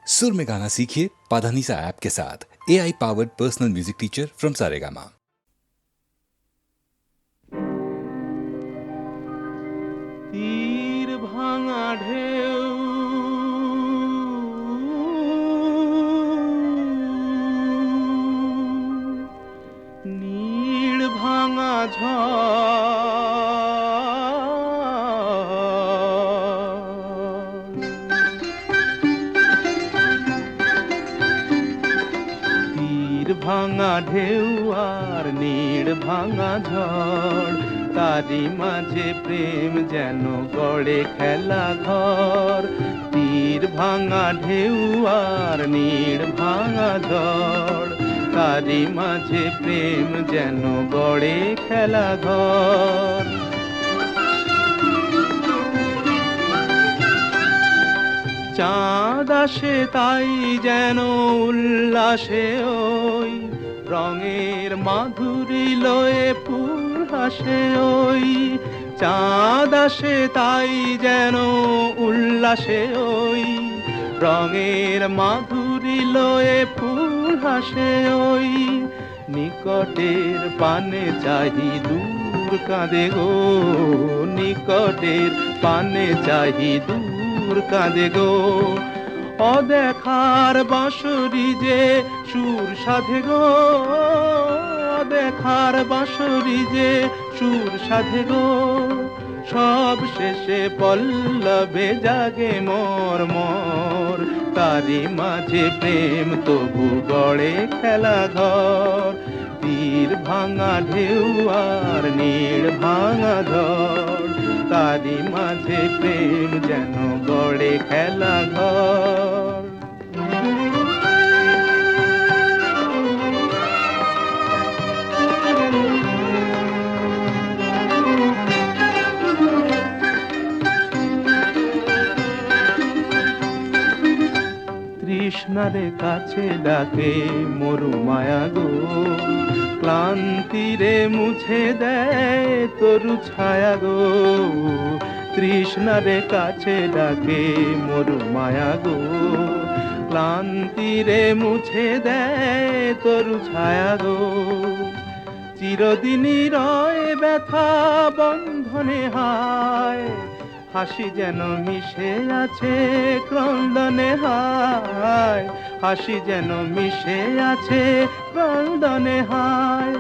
सुर में गाना सीखिए पाधानीसा ऐप के साथ। AI powered personal music teacher from Saregama. तीर भाঙা ঢেউ নীড় ভাঙা ঝড় তীর ভাঙা ঢেউ আর নীড় ভাঙা ঝড় তারি মাঝে প্রেম যেন গড়ে খেলা ঘর। তীর ভাঙা ঢেউ আর নীড় ভাঙা ঝড় তারি মাঝে প্রেম যেন গড়ে খেলা ঘর। চাঁদ আসে তাই যেন উল্লাসে ওই রঙের মাধুরী লয়ে ফুল হাসে ওই। চাঁদ আসে তাই যেন উল্লাসে ওই রঙের মাধুরী লয়ে ফুল হাসে ওই। নিকটের পানে চাহি দূর কাঁদে গো, নিকটের পানে চাহি দূর কাঁদে গো। অদেখার বাঁশরি যে সুর সাধে গো, অদেখার বাঁশরি যে সুর সাধে গো। সব শেষে পল্লবে জাগে মোর মোর তারি মাঝে প্রেম তবু গড়ে খেলা ঘর। তীর ভাঙা ঢেউ আর নীড় ভাঙা ঝড় তারি মাঝে প্রেম যেন গড়ে খেলা ঘর। তৃষ্ণারে কাছে ডাকে মরু মায়া গো, ক্লান্তিরে মুছে দেয় তরু ছায়া গো। তৃষ্ণারে কাছে ডাকে মরু মায়া গো, ক্লান্তিরে মুছে দেয় তরু ছায়া গো। চিরদিনই রয় ব্যথা বন্ধনে হায়, হাসি যেন মিশে আছে ক্রন্দনে হায়, হাসি যেন মিশে আছে ক্রন্দনে হায়।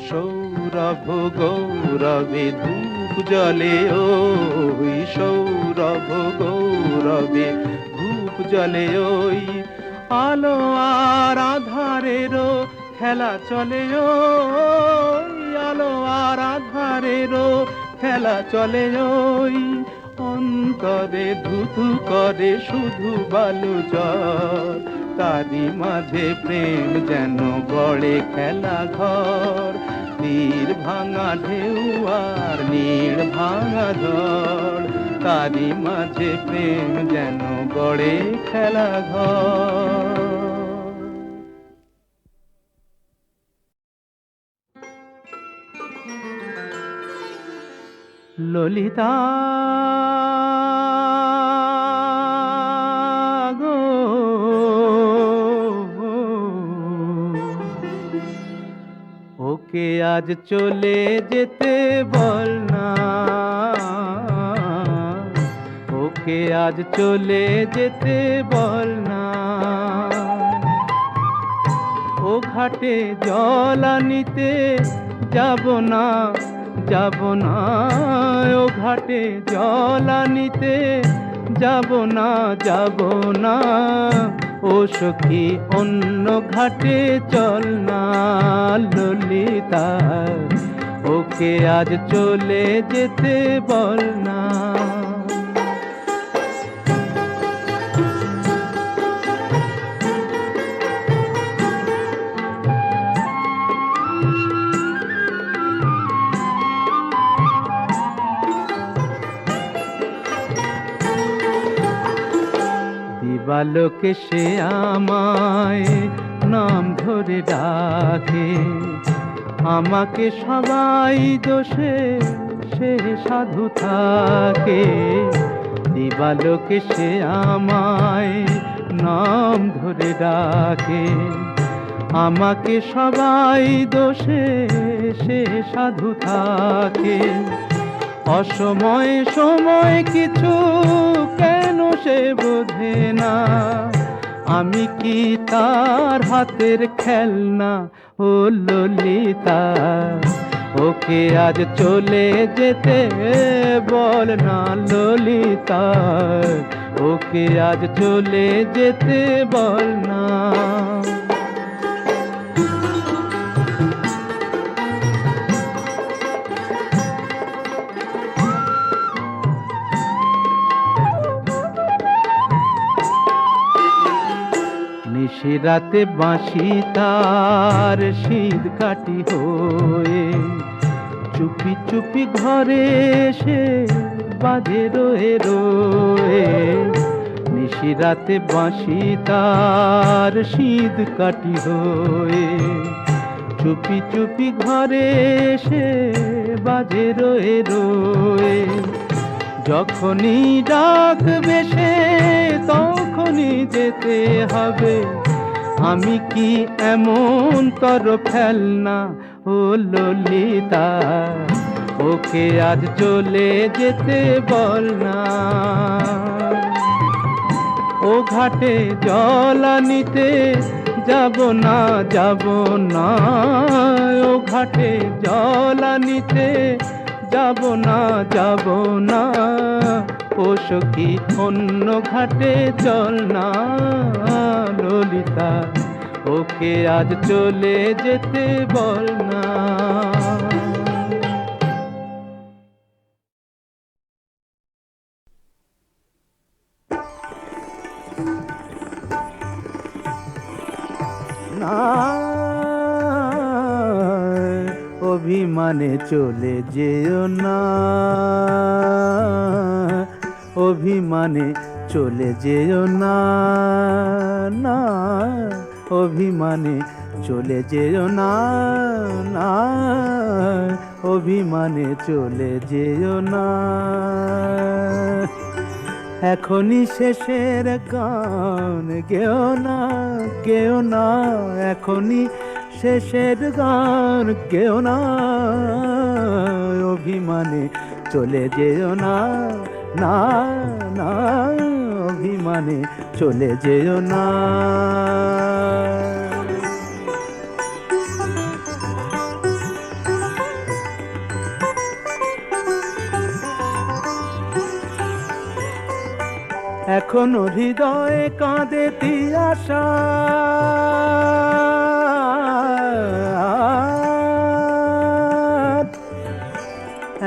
সৌরভ গৌরবে ধূপ জ্বলে ওই, সৌরভ গৌরবে ধূপ জ্বলে ওই। আলো আর আধারেরও খেলা চলে ওই, আলো আর আধারেরও খেলা চলে ওই। অন্তরে ধুধু করে শুধু বালু জ্বর তারি মাঝে প্রেম যেন গড়ে খেলা ঘর। তীর ভাঙা ঢেউ আর নীড় ভাঙা ঝড় তারি মাঝে প্রেম যেন গড়ে খেলা ঘর। ললিতা গো, ওকে আজ চলে যেতে বল না, ওকে আজ চলে যেতে বল না। ও ঘাটে জল আনিতে যাব না, যাব না, ও ঘাটে জল আনিতে যাব না, যাব না। ও সখী অন্য ঘাটে চল না ললিতা, ওকে আজ চলে যেতে বল না। দিবালোকে সে আমায় নাম ধরে ডাকে, আমাকে সবাই দোষে সে সাধু থাকে। দিবালোকে সে আমায় নাম ধরে ডাকে। আমাকে সবাই দোষে সে সাধু থাকে। অসময়ে সময় কিছু কেন সে বোঝে না। আমি কি তার হাতের খেলনা? ও ললিতা, ওকে আজ চলে যেতে বল না ললিতা, ওকে আজ চলে যেতে বল না। নিশিরাতে বাঁশি তার শীত কাটি হয়ে চুপি চুপি ঘরে এসে বাজে রয়ে রয়ে। নিশিরাতে বাঁশি তার শীত কাটি হয়ে চুপি চুপি ঘরে এসে বাজে রয়ে রয়ে। যখনই ডাকবে সে তখনই যেতে হবে। আমি কি এমন তর ফেলনা? ও ললিতা, ওকে আজ চলে যেতে বল না। ও ঘাটে জল আনিতে যাব না, যাব না। ও ঘাটে জল আনিতে যাব না, যাব না। ও সখী অন্য ঘাটে চল না ললিতা, ওকে আজ চলে যেতে বল না। না অভিমানে চলে যেও না, অভিমানে চলে যেও না, না অভিমানে চলে যেও না, না অভিমানে চলে যেও না। এখনই শেষের গান গেও না, গেও না। এখনই শেষের গান গেও না, অভিমানে চলে যেও না, না না অভিমানে চলে যেও না। এখনো হৃদয়ে কাঁদে তিয়াশা,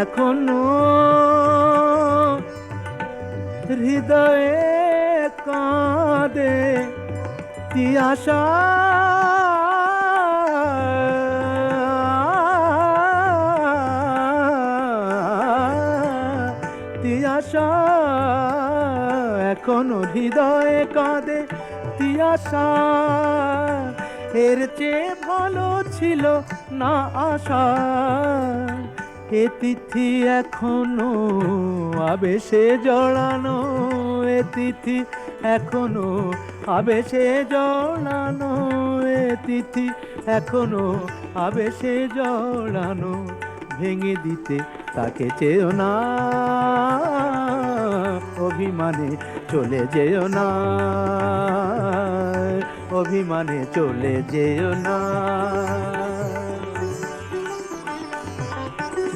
এখনো হৃদয়ে কাঁদে তিয়াশা। তিয়াশা এখনো হৃদয়ে কাঁদে তিয়াশা। এর চেয়ে ভালো ছিল না আশা। এ তিথি এখনো আবেশে জড়ানো, এ তিথি এখনো আবেশে জড়ানো, এ তিথি এখনো আবেশে জড়ানো। ভেঙে দিতে তাকে চেয়েও না, অভিমানে চলে যেও না, অভিমানে চলে যেও না।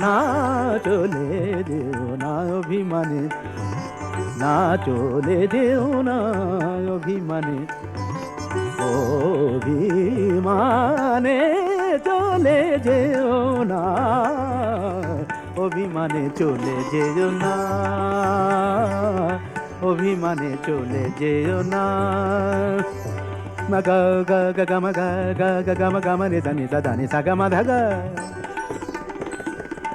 না চলে যেও না অভিমানে, না চলে যেও না অভিমানে, অভিমানে চলে যেও না, অভিমানে চলে যেও না, অভিমানে চলে যেও না। মগা গা গা গা মগা গা গা গা মগা মরে দানি দা দানি সা গা মা ধা গা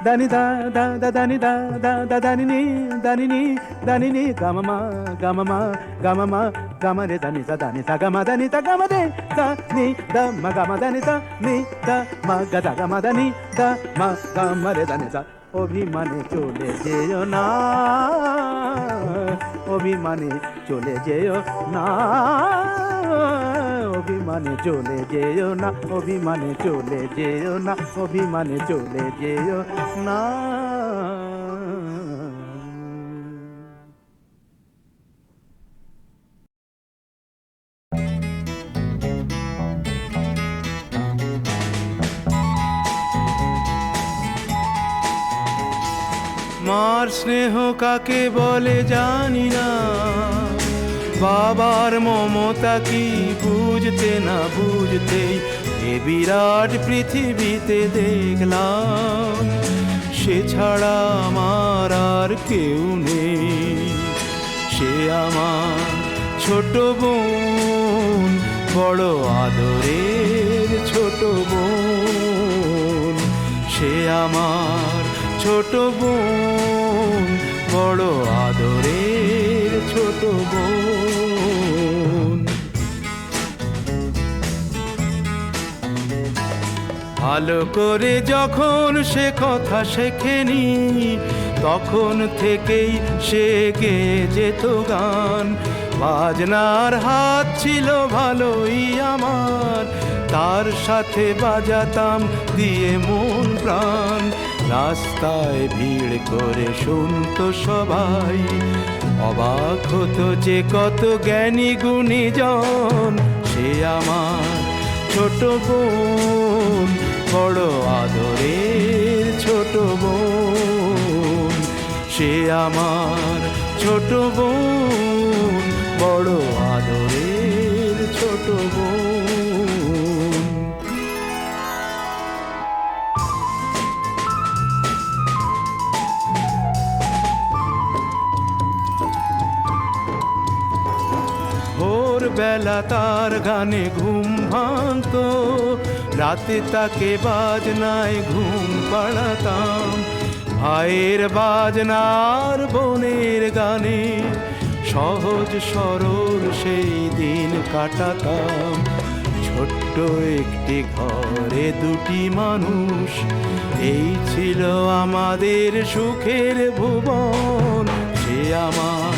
দানি দা দা দা দানি দা দা দা দানি নি দানি নি দানি নি গা মা গা মা গা মা গা মরে দানি সা গা মা দানি তা গা মা দে দা নি দা মা গা মা দানি তা নি দা মা গা দা গা মা দানি দা মা গা মরে দানি সা। অভিমানে চলে যেও না, অভিমানে চলে যেও না, অভিমানে চলে যেও না, অভিমানে চলে যেও না, অভিমানে চলে যেও না। মার স্নেহ কাকে বলে জানি না, বাবার মমতা কি বুঝতে না বুঝতেই এ বিরাট পৃথিবীতে দেখলাম, সে ছাড়া আমার আর কেউ নেই। সে আমার ছোট বোন, বড় আদরের ছোট বোন। সে আমার ছোট বোন, বড় আদরের ছোট বোন। ভালো করে যখন সে কথা শেখেনি, তখন থেকেই সে গেয়ে যেত গান। বাজনার হাত ছিল ভালোই আমার, তার সাথে বাজাতাম দিয়ে মন প্রাণ। রাস্তায় ভিড় করে শুনতো সবাই, অবাক হতো যে কত জ্ঞানী গুণীজন। সে আমার ছোট বোন, বড় আদরের ছোট বোন। সে আমার ছোট বোন, বড় আদরের ছোট বোন। ভোরবেলা তার গানে ঘুম ভাঙতো, রাতে তাকে বাজনায় ঘুম পাড়াতাম। ভাইয়ের বাজনার বোনের গানে সহজ সরল সেই দিন কাটাতাম। ছোট্ট একটি ঘরে দুটি মানুষ, এই ছিল আমাদের সুখের ভুবন। সে আমার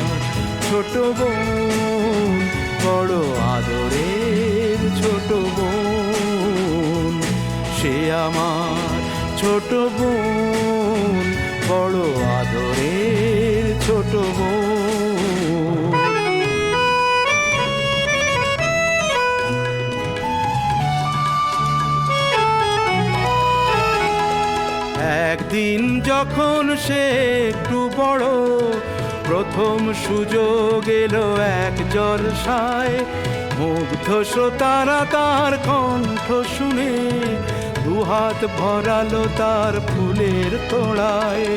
ছোট বোন, বড় আদরের ছোট বোন। সে আমার ছোট বোন, বড় আদরের ছোট বোন। একদিন যখন সে একটু বড়, প্রথম সুযোগ এলো এক জলসায়। মুগ্ধ শ্রোতারা তার কণ্ঠ শুনে দুহাত ভরালো তার ফুলের তোড়ায়।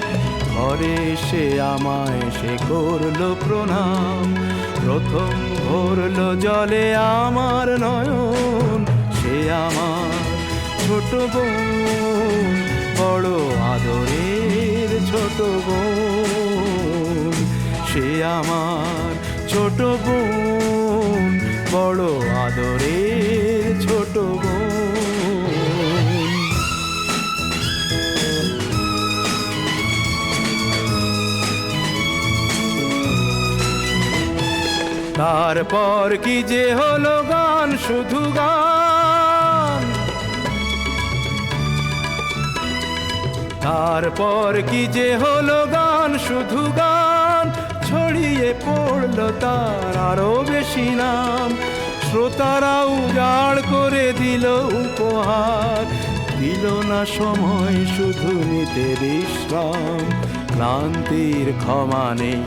ঘরে সে আমায় সে করলো প্রণাম, প্রথম ভরলো জলে আমার নয়ন। সে আমার ছোট বোন, বড় আদরের ছোট বোন। সে আমার ছোট বোন, বড় আদরের ছোট বোন। তারপর কি যে হলো গান, শুধু গান। তারপর কি যে হলো গান, শুধু গান। ছড়িয়ে পড়লো তার আরো বেশি নাম। শ্রোতারা উজাড় করে দিল উপহার, দিল না সময় শুধু নিতে বিশ্রাম। ক্লান্তির ক্ষমা নেই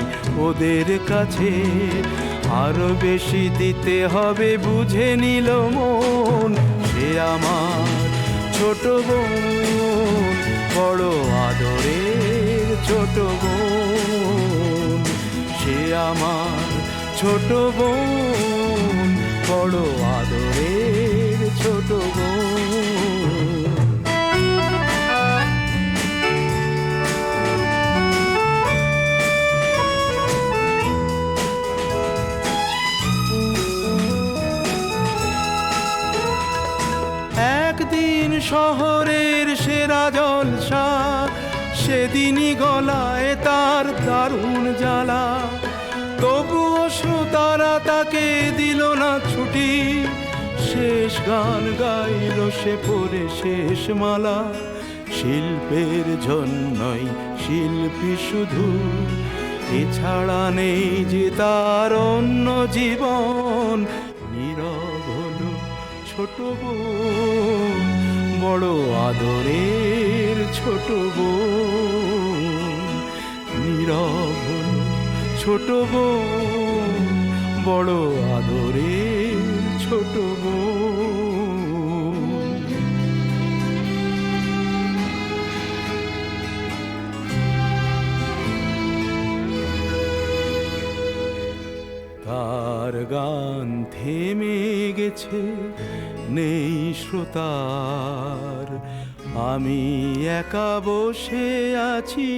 ওদের কাছে, আরো বেশি দিতে হবে বুঝে নিল মন। সে আমার ছোট বোন, বড় আদরের ছোট বোন। সে আমার ছোট বোন, বড় আদরের ছোট বোন। একদিন শহরের সেরা জলসা, সেদিনই গলায় তার দারুণ জ্বালা। তবু শ্রোতারা তাকে দিল না ছুটি, শেষ গান গাইল সে পড়ে শেষ মালা। শিল্পের জন্যই শিল্পী শুধু, এছাড়া নেই যে তার অন্য জীবন। নীরব হলো ছোট বোন, বড় আদরের ছোট বোন। নীরব হলো ছোট বোন, বড় আদরের ছোট বোন। তার গান থেমে গেছে, নেই শ্রোতার। আমি একা বসে আছি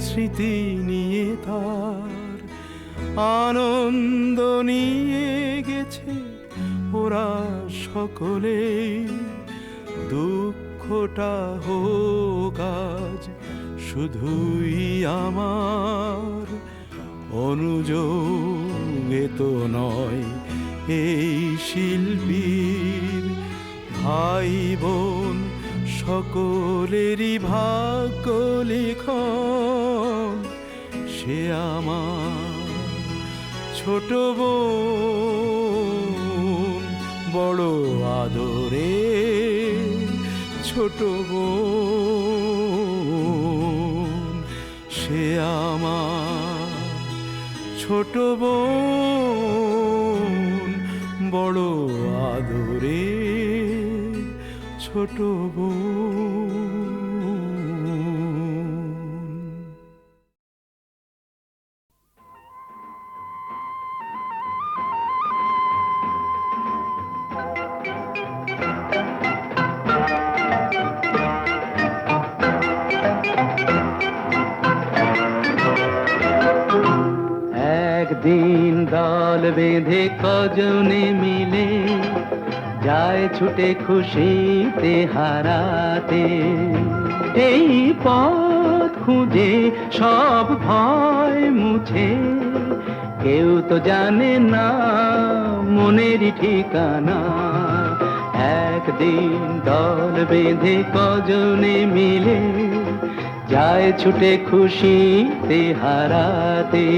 স্মৃতি নিয়ে তার। আনন্দ নিয়ে গেছে ওরা সকলে, দুঃখটা হোক আজ শুধুই আমার। অনুযোগে তো নয় এই শিল্পীর, ভাই বোন সকলেরই ভাগ্য লিখন। সে আমার ছোট বোন, বড় আদরে ছোট বোন। সে আমার ছোট বোন, বড় আদরে ছোট বোন। একদিন দল বেঁধে কজনে মিলে যায় ছুটে খুশিতে হারাতে। এই পথ খুঁজে সব ভয় মুছে, কেউ তো জানে না মনেরই ঠিকানা। একদিন দল বেঁধে কজনে মিলে যায় ছুটে খুশিতে হারাতে।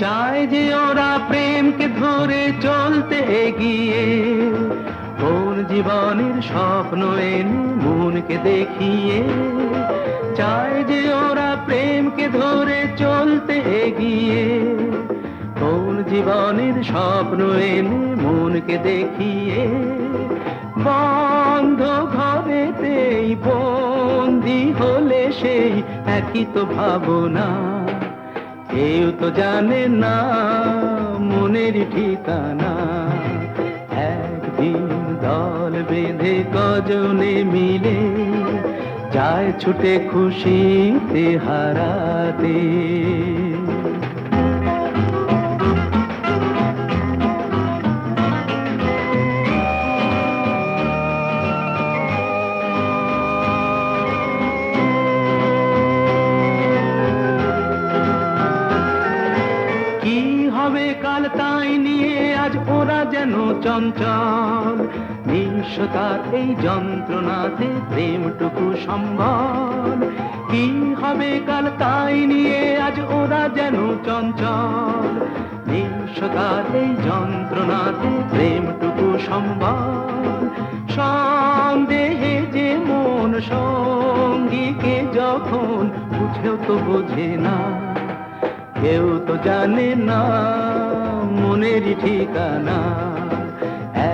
চায় যে ওরা প্রেমকে ধরে চলতে এগিয়ে, কোন জীবনের স্বপ্ন এনে মনকে দেখিয়ে। চায় যে ওরা প্রেমকে ধরে চলতে এগিয়ে, কোন জীবনের স্বপ্ন এনে মনকে দেখিয়ে। বন্ধ ঘরেতেই বন্দি হলে সেই একই তো ভাবনা। কেউ তো জানে না মনের ঠিকানা। একদিন দল বেঁধে কজনে মিলে যায় ছুটে খুশিতে হারাতে। কাল তাই নিয়ে আজ ওরা যেন চঞ্চল। নিঃস্বতার এই যন্ত্রণাতে প্রেমটুকু সম্বল। কি হবে কাল তাই নিয়ে আজ ওরা যেন চঞ্চল। নিঃস্বতার এই যন্ত্রণাতে প্রেমটুকু সম্বল। সন্দেহে যে মন সঙ্গীকে যখন বুঝেও তো বোঝে না। কেউ তো জানে না মনেরই ঠিকানা।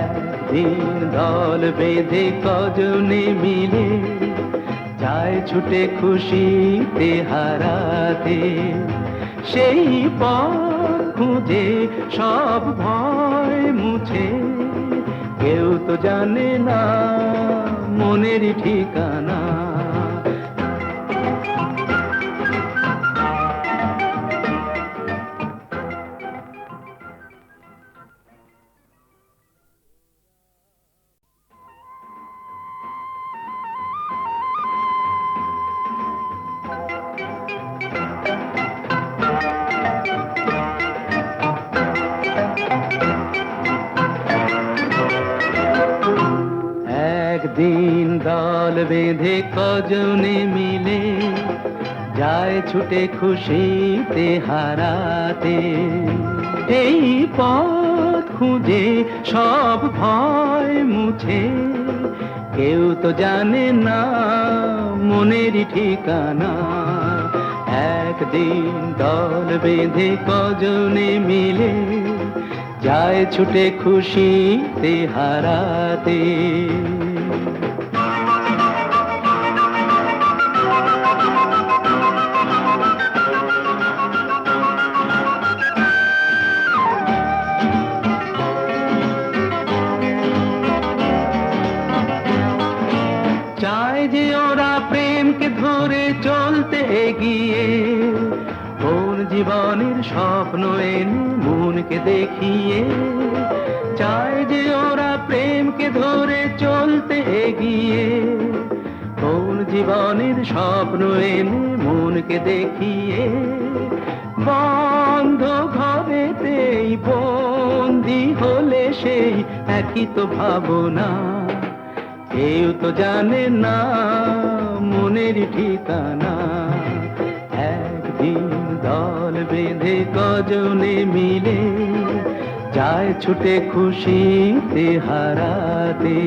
একদিন দল বেঁধে কজনে মিলে যায় ছুটে খুশিতে হারাতে। সেই পথ খুঁজে সব ভয় মুছে, কেউ তো জানে না মনেরই ঠিকানা। বেঁধে কজনে মিলে যায় ছুটে খুশিতে হারাতে। এই পথ খুঁজে সব ভয় মুছে, কেউ তো জানে না মনেরই ঠিকানা। একদিন দল বেঁধে কজনে মিলে যায় ছুটে খুশিতে হারাতে। চায় যে ওরা প্রেমকে ধরে চলতে এগিয়ে, কোন জীবনের স্বপ্ন এনে মনকে দেখিয়ে। চায় যে ওরা প্রেমকে ধরে চলতে এগিয়ে, কোন জীবনের স্বপ্ন এনে মনকে দেখিয়ে। বন্ধ ঘরেতেই বন্দি হলে সেই একই তো ভাবনা। কেউ তো জানে না মনের ঠিকানা। একদিন দল বেঁধে কজনে মিলে যায় ছুটে খুশিতে হারাতে।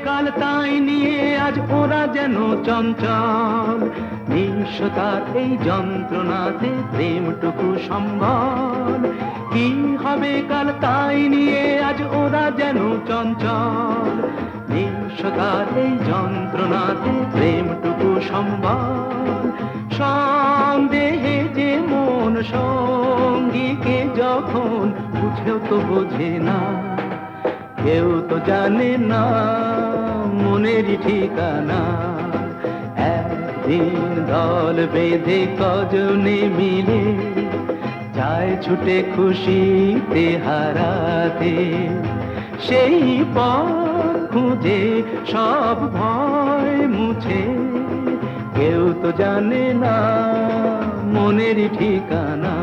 কাল তাই নিয়ে আজ ওরা যেন চঞ্চল, নিঃস্বতার এই যন্ত্রণাতে প্রেমটুকু সম্বল। কি হবে কাল তাই নিয়ে আজ ওরা যেন চঞ্চল, নিঃস্বতার এই যন্ত্রণাতে প্রেমটুকু সম্বল। সন্দেহে যে মন সঙ্গীকে যখন বুঝেও তো বোঝে না, কেউ তো জানে না মনেরই ঠিকানা। একদিন দল বেঁধে কজনে মিলে যায় ছুটে খুশিতে হারাতে। সেই পথ খুঁজে সব ভয় মুছে, কেউ তো জানে না মনেরই ঠিকানা।